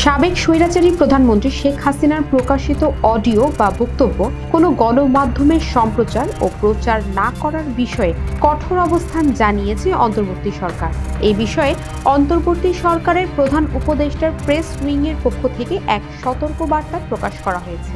সাবেক স্বৈরাচারী প্রধানমন্ত্রী শেখ হাসিনার প্রকাশিত অডিও বা বক্তব্য কোনো গণমাধ্যমে সম্প্রচার ও প্রচার না করার বিষয়ে কঠোর অবস্থান জানিয়েছে অন্তর্বর্তী সরকার। এই বিষয়ে অন্তর্বর্তী সরকারের প্রধান উপদেষ্টার প্রেস উইংয়ের পক্ষ থেকে এক সতর্কবার্তা প্রকাশ করা হয়েছে।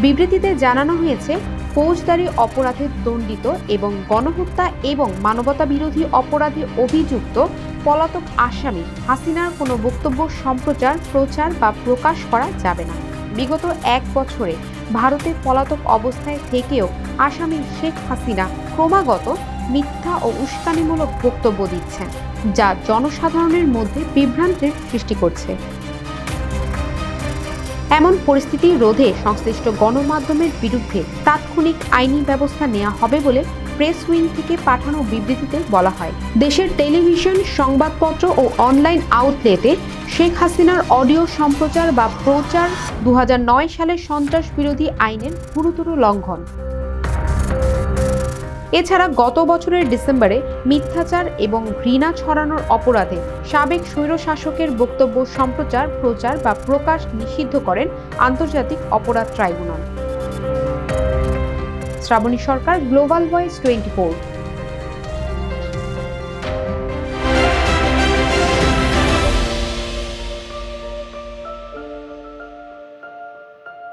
বিবৃতিতে জানানো হয়েছে, ফৌজদারি অপরাধে দণ্ডিত এবং গণহত্যা এবং মানবতাবিরোধী অপরাধে অভিযুক্ত পলাতক আসামি হাসিনার কোনো বক্তব্য সম্প্রচার, প্রচার বা প্রকাশ করা যাবে না। বিগত এক বছরে ভারতে পলাতক অবস্থায় থেকেও আসামি শেখ হাসিনা ক্রমাগত মিথ্যা ও উস্কানিমূলক বক্তব্য দিচ্ছেন, যা জনসাধারণের মধ্যে বিভ্রান্তির সৃষ্টি করছে। এমন পরিস্থিতি রোধে সংশ্লিষ্ট গণমাধ্যমের বিরুদ্ধে তাৎক্ষণিক আইনি ব্যবস্থা নেওয়া হবে বলে প্রেস উইং থেকে পাঠানো বিবৃতিতে বলা হয়। দেশের টেলিভিশন, সংবাদপত্র ও অনলাইন আউটলেটে শেখ হাসিনার অডিও সম্প্রচার বা প্রচার 2009 সালের সন্ত্রাস বিরোধী আইনের গুরুতর লঙ্ঘন। এছাড়া গত বছরের ডিসেম্বরে মিথ্যাচার এবং ঘৃণা ছড়ানোর অপরাধে সাবেক স্বৈরশাসকের বক্তব্য সম্প্রচার, প্রচার বা প্রকাশ নিষিদ্ধ করেন আন্তর্জাতিক অপরাধ ট্রাইব্যুনাল। শ্রাবণী সরকার, গ্লোবাল ভয়েস 24।